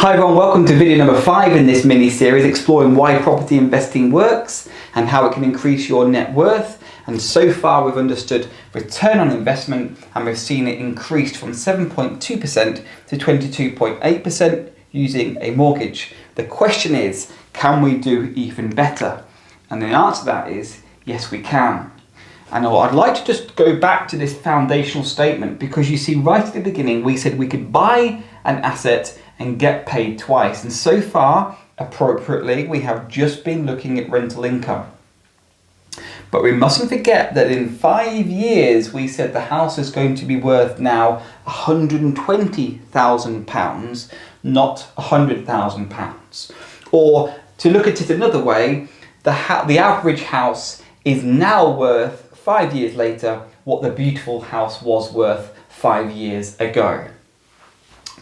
Hi everyone, welcome to video number 5 in this mini-series exploring why property investing works and how it can increase your net worth. And so far we've understood return on investment and we've seen it increased from 7.2% to 22.8% using a mortgage. The question is, can we do even better? And the answer to that is, yes we can. And I'd like to just go back to this foundational statement because you see right at the beginning we said we could buy an asset and get paid twice, and so far appropriately we have just been looking at rental income. But we mustn't forget that in 5 years we said the house is going to be worth now £120,000, not £100,000. Or to look at it another way, the average house is now worth 5 years later what the beautiful house was worth 5 years ago.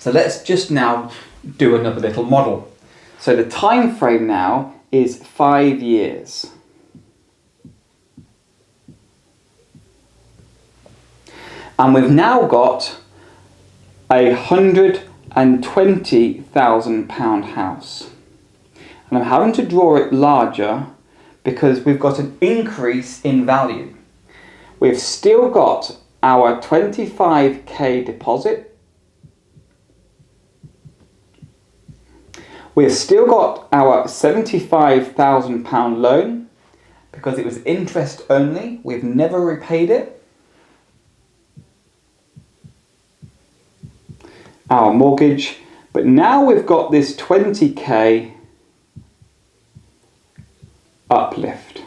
So let's just now do another little model. So the time frame now is 5 years. And we've now got a £120,000 house. And I'm having to draw it larger because we've got an increase in value. We've still got our 25k deposit. We've still got our £75,000 loan because it was interest only. We've never repaid it. Our mortgage, but now we've got this 20k uplift.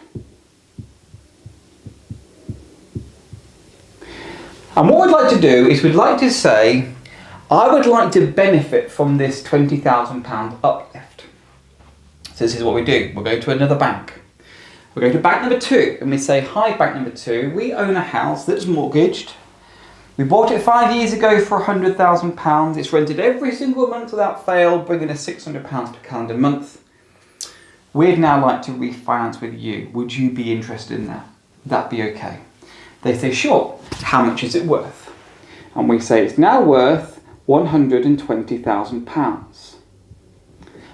And what we'd like to do is we'd like to say, I would like to benefit from this £20,000 uplift. So this is what we do. We'll go to another bank. We'll go to bank number 2 and we say, hi bank number 2, we own a house that's mortgaged. We bought it 5 years ago for £100,000. It's rented every single month without fail, bringing us £600 per calendar month. We'd now like to refinance with you. Would you be interested in that? Would that be okay? They say, sure. How much is it worth? And we say it's now worth £120,000.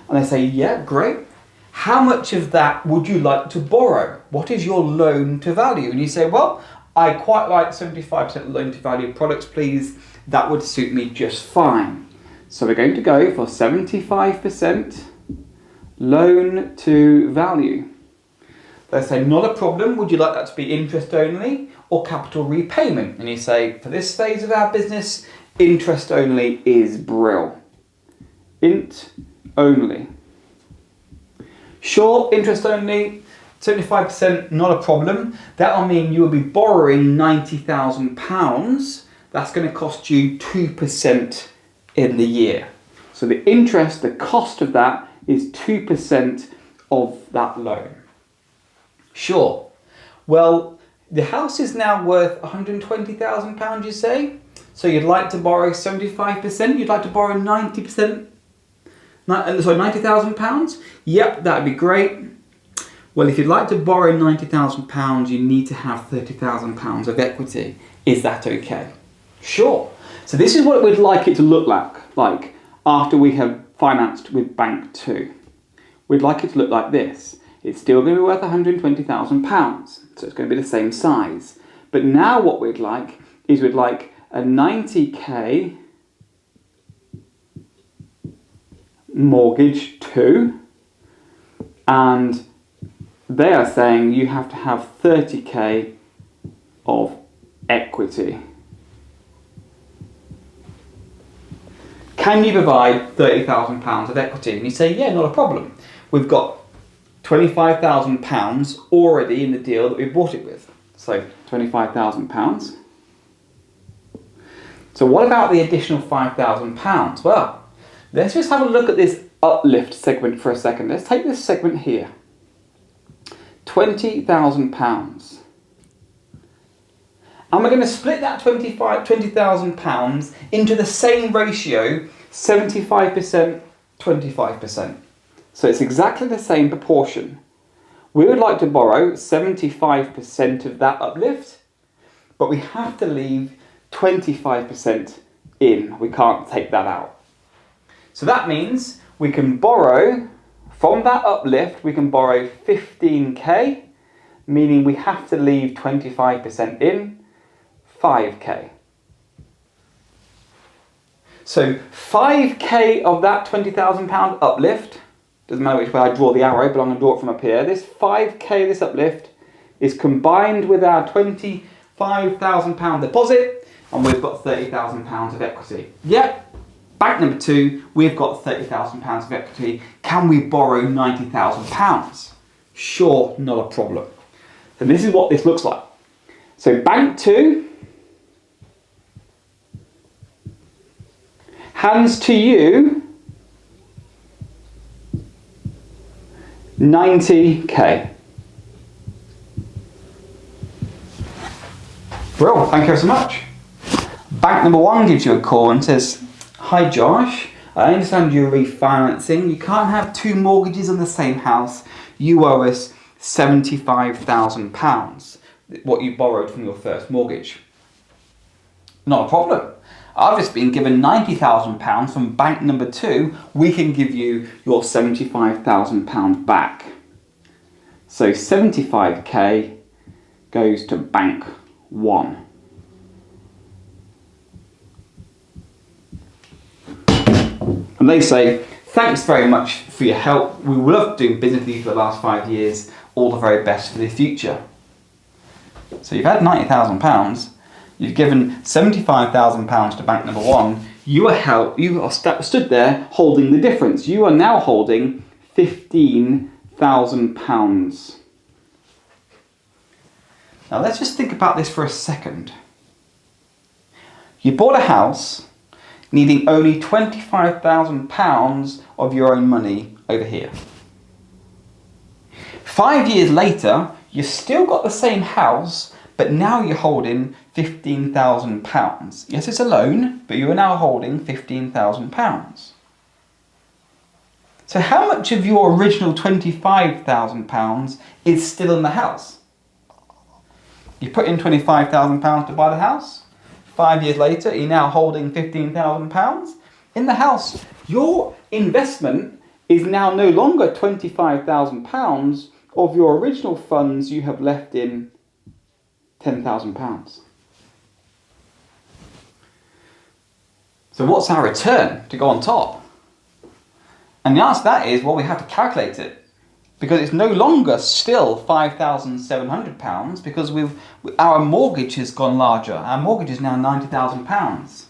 And they say, yeah, great. How much of that would you like to borrow? What is your loan to value? And you say, well, I quite like 75% loan to value products, please. That would suit me just fine. So we're going to go for 75% loan to value. They say, not a problem. Would you like that to be interest only or capital repayment? And you say, for this phase of our business, interest only is brill. Int only. Sure, interest only, 75%, not a problem. That'll mean you will be borrowing £90,000. That's going to cost you 2% in the year. So the interest, the cost of that is 2% of that loan. Sure. Well, the house is now worth £120,000, you say? So you'd like to borrow 75%? You'd like to borrow 90%? £90,000? Yep, that'd be great. Well, if you'd like to borrow £90,000, you need to have £30,000 of equity. Is that okay? Sure. So this is what we'd like it to look like after we have financed with Bank 2. We'd like it to look like this. It's still going to be worth £120,000, so it's going to be the same size. But now what we'd like is we'd like a 90k mortgage too, and they are saying you have to have 30k of equity. Can you provide £30,000 of equity? And you say, yeah, not a problem. We've got £25,000 already in the deal that we bought it with. So £25,000. So what about the additional £5,000? Well, let's just have a look at this uplift segment for a second. Let's take this segment here. £20,000. And we're going to split that £20,000 into the same ratio, 75%, 25%. So it's exactly the same proportion. We would like to borrow 75% of that uplift, but we have to leave 25% in. We can't take that out. So So that means we can borrow, from that uplift, we can borrow 15k, meaning we have to leave 25% in, 5k. So 5k of that £20,000 uplift, doesn't matter which way I draw the arrow, but I'm going to draw it from up here. This 5k, this uplift, is combined with our £25,000 deposit, and we've got £30,000 of equity. Yep, bank number 2, we've got £30,000 of equity. Can we borrow £90,000? Sure, not a problem. And this is what this looks like. So bank 2 hands to you 90k. Brilliant, thank you so much. Bank number 1 gives you a call and says, "Hi Josh, I understand you're refinancing. You can't have 2 mortgages on the same house. You owe us £75,000, what you borrowed from your first mortgage." Not a problem. I've just been given £90,000 from bank number 2. We can give you your £75,000 back. So 75k goes to bank 1. And they say, "Thanks very much for your help. We love doing business with you for the last 5 years. All the very best for the future." So you've had £90,000. You've given £75,000 to bank number 1. You are stood there holding the difference. You are now holding £15,000. Now let's just think about this for a second. You bought a house needing only £25,000 of your own money over here. 5 years later, you've still got the same house, but now you're holding £15,000. Yes, it's a loan, but you are now holding £15,000. So how much of your original £25,000 is still in the house? You put in £25,000 to buy the house. 5 years later, you're now holding £15,000 in the house. Your investment is now no longer £25,000 of your original funds. You have left in £10,000. So what's our return to go on top? And the answer to that is, well, we have to calculate it, because it's no longer still £5,700 because our mortgage has gone larger. Our mortgage is now £90,000.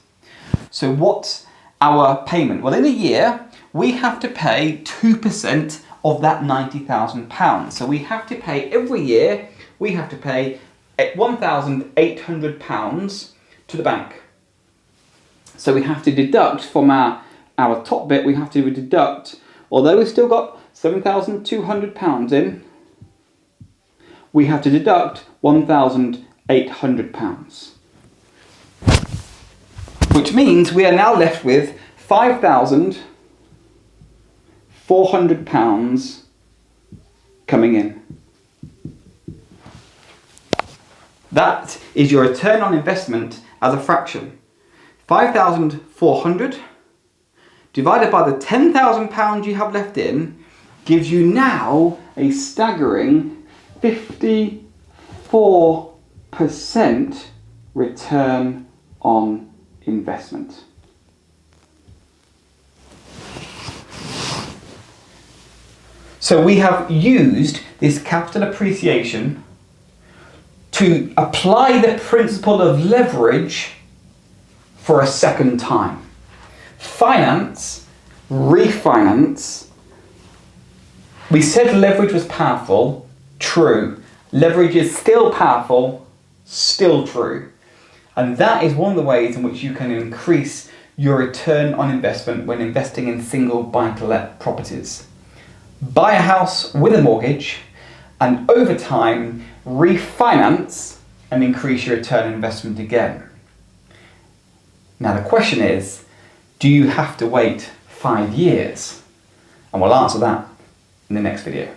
So what's our payment? Well, in a year, we have to pay 2% of that £90,000. So we have to pay every year, we have to pay £1,800 to the bank. So we have to deduct from our top bit, we have to deduct, although we've still got £7,200 in, we have to deduct £1,800. Which means we are now left with £5,400 coming in. That is your return on investment as a fraction. 5,400 divided by the £10,000 you have left in gives you now a staggering 54% return on investment. So we have used this capital appreciation to apply the principle of leverage for a second time. Finance, refinance. We said leverage was powerful, true. Leverage is still powerful, still true. And that is one of the ways in which you can increase your return on investment when investing in single buy-to-let properties. Buy a house with a mortgage and over time refinance and increase your return on investment again. Now the question is, do you have to wait 5 years? And we'll answer that in the next video.